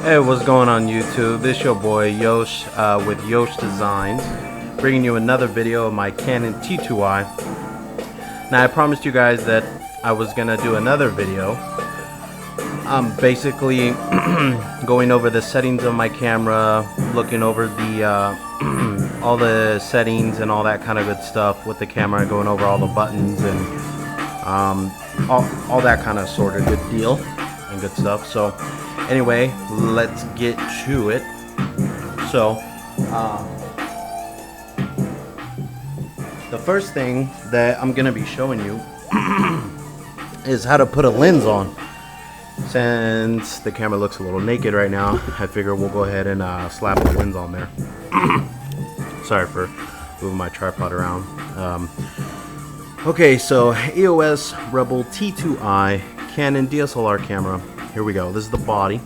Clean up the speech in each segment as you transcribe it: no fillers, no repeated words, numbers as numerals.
Hey, what's going on YouTube? This your boy Yosh with Yosh Designs, bringing you another video of my Canon T2I. Now I promised you guys that I was gonna do another video. I'm basically going over the settings of my camera, looking over the all the settings and all that kind of good stuff with the camera, going over all the buttons and all that kind of sort of good deal and good stuff. So anyway, let's get to it. So the first thing that I'm gonna be showing you is how to put a lens on. Since the camera looks a little naked right now, I figure we'll go ahead and slap the lens on there. Sorry for moving my tripod around. Okay, so EOS Rebel T2I Canon DSLR camera. Here we go. This is the body,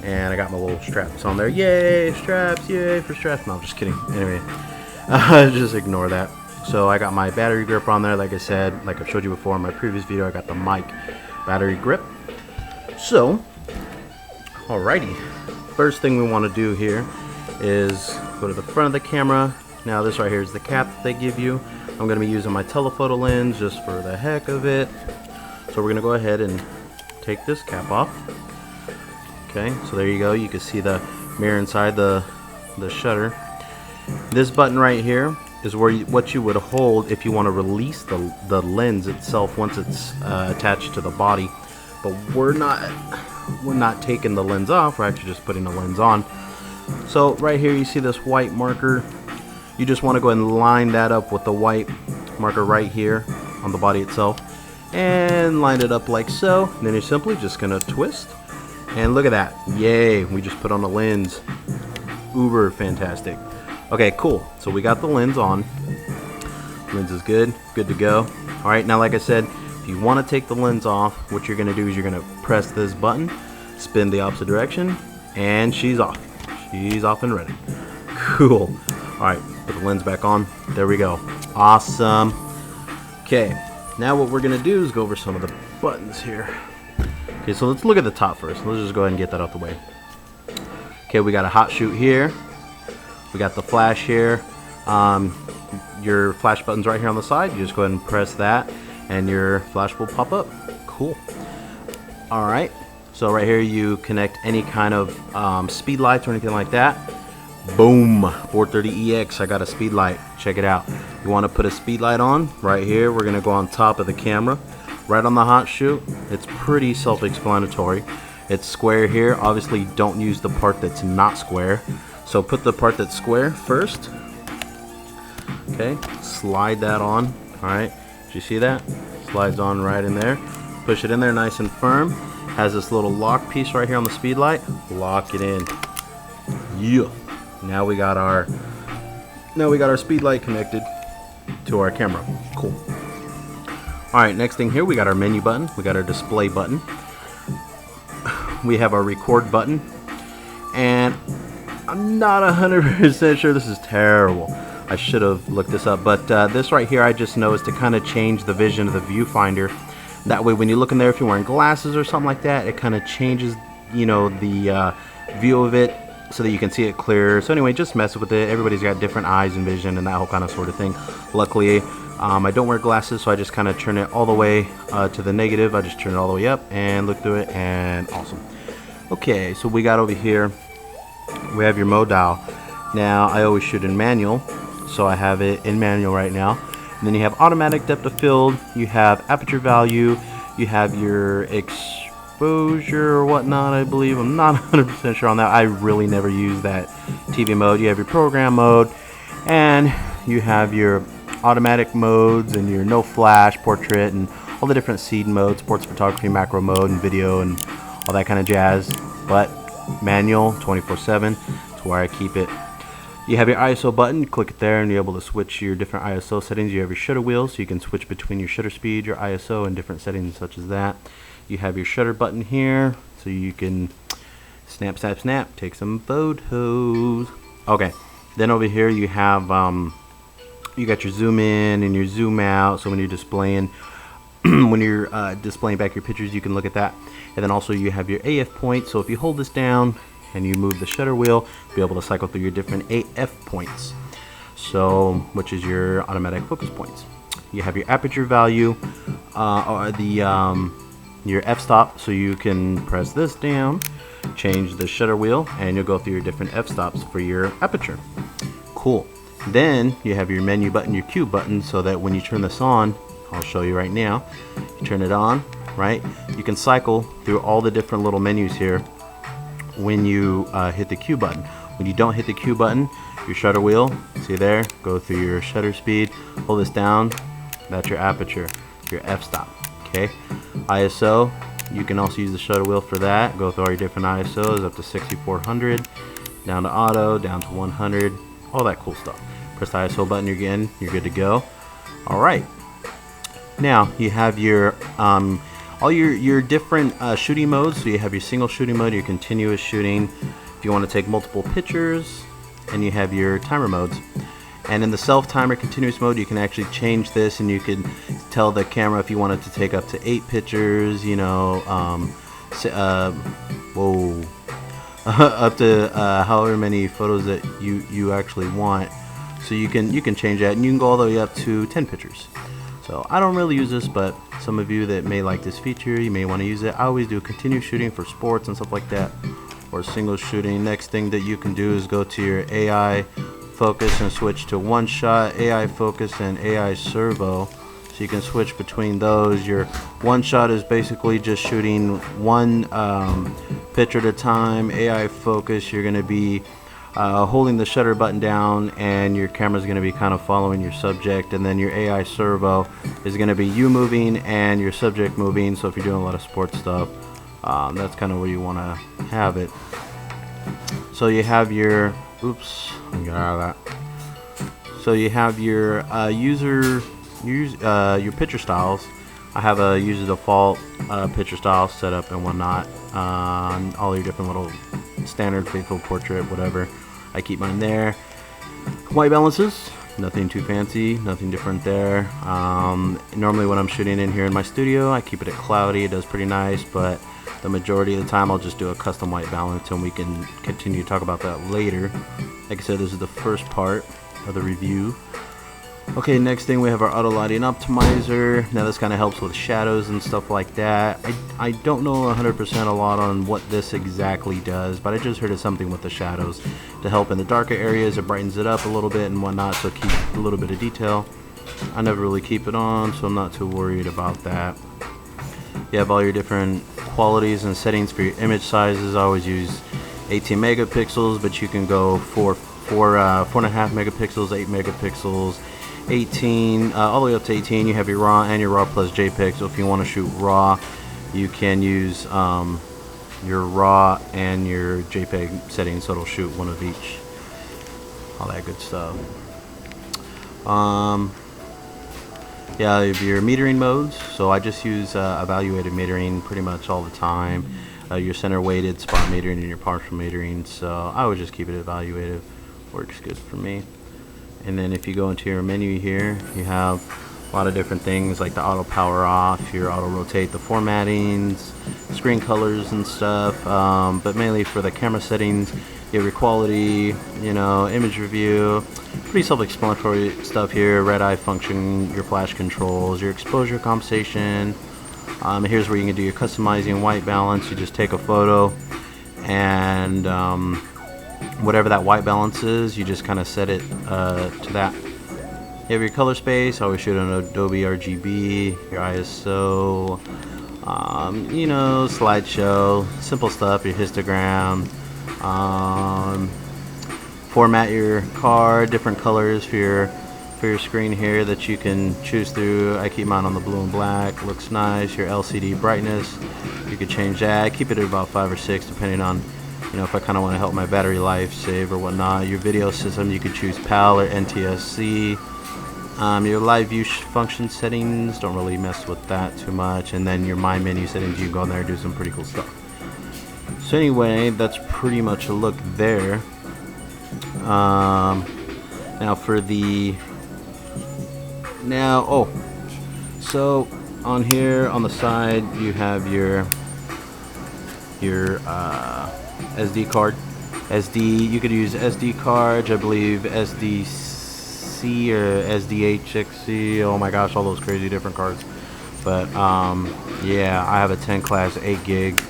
and I got my little straps on there. Yay, straps! Yay for straps! No, I'm just kidding. Anyway, just ignore that. So I got my battery grip on there. Like I said, like I showed you before in my previous video, I got the mic battery grip. So, alrighty. First thing we want to do here is go to the front of the camera. Now this right here is the cap that they give you. I'm going to be using my telephoto lens just for the heck of it. So we're going to go ahead and take this cap off. Okay, so there you go. You can see the mirror inside the shutter. This button right here is where what you would hold if you want to release the lens itself once it's attached to the body. But we're not taking the lens off. We're actually just putting the lens on. So right here you see this white marker. You just want to go ahead and line that up with the white marker right here on the body itself, and line it up like so. And then you're simply just gonna twist, and look at that. Yay, we just put on the lens. Uber fantastic. Okay, cool. So we got the lens on. Lens is good to go. All right, now like I said, if you want to take the lens off, what you're gonna do is you're gonna press this button, spin the opposite direction, and she's off. She's off and running. Cool. All right, put the lens back on. There we go. Awesome. Okay, now what we're gonna do is go over some of the buttons here. Okay, so let's look at the top first. Let's just go ahead and get that out the way. Okay, we got a hot shoot here. We got the flash here. Your flash button's right here on the side. You just go ahead and press that, and your flash will pop up. Cool. All right. So right here, you connect any kind of speed lights or anything like that. Boom, 430EX. I got a speed light. Check it out. You want to put a speed light on right here. We're gonna go on top of the camera, right on the hot shoot. It's pretty self-explanatory. It's square here. Obviously, don't use the part that's not square. So put the part that's square first. Okay, slide that on. All right, did you see that? Slides on right in there. Push it in there nice and firm. Has this little lock piece right here on the speed light. Lock it in. Yeah. Now we got our speed light connected to our camera. Cool. All right, next thing here, we got our menu button. We got our display button. We have our record button. And I'm not 100% sure. This is terrible. I should have looked this up, but this right here I just know is to kind of change the vision of the viewfinder. That way when you look in there, if you're wearing glasses or something like that, it kind of changes, you know, the view of it so that you can see it clearer. So anyway, just mess with it. Everybody's got different eyes and vision and that whole kind of sort of thing. Luckily, I don't wear glasses, so I just kind of turn it all the way to the negative. I just turn it all the way up and look through it, and awesome. Okay, so we got over here, we have your mode dial. Now I always shoot in manual, so I have it in manual right now. And then you have automatic depth of field, you have aperture value, you have your exposure or whatnot, I believe. I'm not 100% sure on that. I really never use that TV mode. You have your program mode, and you have your automatic modes and your no flash, portrait, and all the different seed modes, sports photography, macro mode, and video, and all that kind of jazz. But manual 24/7 is where I keep it. You have your ISO button. You click it there and you're able to switch your different ISO settings. You have your shutter wheel, so you can switch between your shutter speed, your ISO, and different settings such as that. You have your shutter button here, so you can snap, snap, snap, take some photos. Okay, then over here you have you got your zoom in and your zoom out, so when you're displaying when you're displaying back your pictures, you can look at that. And then also you have your AF point, so if you hold this down and you move the shutter wheel, be able to cycle through your different AF points, so which is your automatic focus points. You have your aperture value, or your f-stop, so you can press this down, change the shutter wheel, and you'll go through your different f-stops for your aperture. Cool. Then you have your menu button, your Q button, so that when you turn this on, I'll show you right now, you turn it on, right? You can cycle through all the different little menus here when you hit the Q button. When you don't hit the Q button, your shutter wheel, see there, go through your shutter speed, hold this down, that's your aperture, your f-stop, okay? ISO, you can also use the shutter wheel for that, go through all your different ISOs up to 6400, down to auto, down to 100, all that cool stuff. Press the ISO button again, you're good to go. All right, now you have your all your different shooting modes. So you have your single shooting mode, your continuous shooting, if you want to take multiple pictures, and you have your timer modes. And in the self timer continuous mode, you can actually change this, and you can tell the camera if you want it to take up to 8 pictures, you know, up to however many photos that you actually want. So you can change that, and you can go all the way up to 10 pictures. So I don't really use this, but some of you that may like this feature, you may want to use it. I always do continuous shooting for sports and stuff like that, or single shooting. Next thing that you can do is go to your AI focus and switch to one shot, AI focus, and AI servo. So you can switch between those. Your one shot is basically just shooting one picture at a time. AI focus, you're going to be holding the shutter button down, and your camera's going to be kind of following your subject. And then your AI servo is going to be you moving and your subject moving. So if you're doing a lot of sports stuff, that's kind of where you want to have it. So you have your let me get out of that. So you have your your picture styles. I have a user default picture style set up and whatnot. All your different little standard faithful portrait, whatever. I keep mine there. White balances, nothing too fancy, nothing different there. Normally when I'm shooting in here in my studio, I keep it at cloudy. It does pretty nice, but the majority of the time I'll just do a custom white balance, and we can continue to talk about that later. Like I said, this is the first part of the review. Okay, next thing we have our auto lighting optimizer. Now this kind of helps with shadows and stuff like that. I don't know 100% a lot on what this exactly does, but I just heard it's something with the shadows to help in the darker areas. It brightens it up a little bit and whatnot, so keep a little bit of detail. I never really keep it on, so I'm not too worried about that. You have all your different qualities and settings for your image sizes. I always use 18 megapixels, but you can go 4.5 megapixels, 8 megapixels, 18, all the way up to 18. You have your RAW and your RAW plus JPEG. So if you want to shoot RAW, you can use your RAW and your JPEG settings, so it'll shoot one of each. All that good stuff. Yeah, your metering modes. So I just use evaluated metering pretty much all the time. Your center weighted, spot metering, and your partial metering. So I would just keep it evaluated. Works good for me. And then if you go into your menu here, you have a lot of different things like the auto power off, your auto rotate, the formattings, screen colors and stuff. But mainly for the camera settings, you have your quality, you know, image review, pretty self-explanatory stuff here. Red eye function, your flash controls, your exposure compensation. Here's where you can do your customizing white balance. You just take a photo, and whatever that white balance is, you just kind of set it to that. You have your color space. I always shoot on Adobe RGB, your ISO, you know, slideshow, simple stuff, your histogram. Format your card, different colors for your screen here that you can choose through. I keep mine on the blue and black. Looks nice. Your LCD brightness, you could change that. I keep it at about 5 or 6 depending on, you know, if I kind of want to help my battery life save or whatnot. Your video system, you could choose PAL or NTSC. Your live view function settings, don't really mess with that too much. And then your my menu settings, you can go in there and do some pretty cool stuff. So anyway, that's pretty much a look there. Now for the so on here on the side you have your SD card. SD, you could use SD cards, I believe SDC or SDHXC. Oh my gosh, all those crazy different cards. But yeah, I have a 10 class 8 gig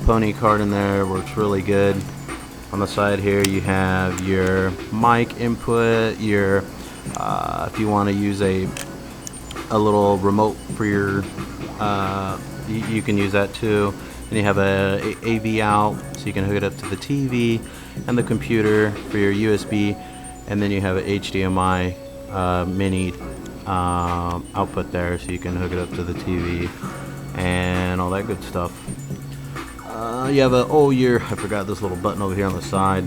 Pony card in there. Works really good. On the side here you have your mic input, your if you want to use a little remote for your you can use that too. And you have a AV out, so you can hook it up to the TV and the computer for your USB. And then you have an HDMI mini output there, so you can hook it up to the TV and all that good stuff. You have a I forgot this little button over here on the side.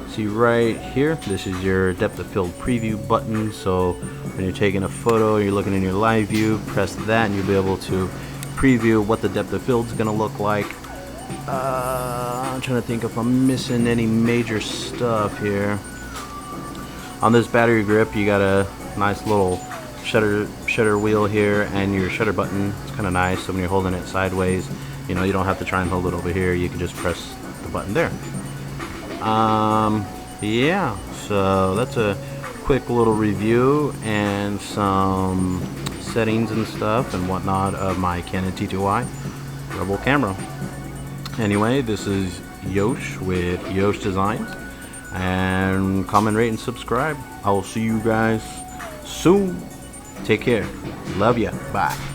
See right here, this is your depth of field preview button. So when you're taking a photo, you're looking in your live view, press that and you'll be able to preview what the depth of field is going to look like. I'm trying to think if I'm missing any major stuff here. On this battery grip, you got a nice little shutter wheel here, and your shutter button. It's kind of nice, so when you're holding it sideways, you know, you don't have to try and hold it over here. You can just press the button there. Yeah, so that's a quick little review and some settings and stuff and whatnot of my Canon T2I Rebel camera. Anyway, this is Yosh with Yosh Designs, and comment, rate, and subscribe. I will see you guys soon. Take care. Love ya. Bye.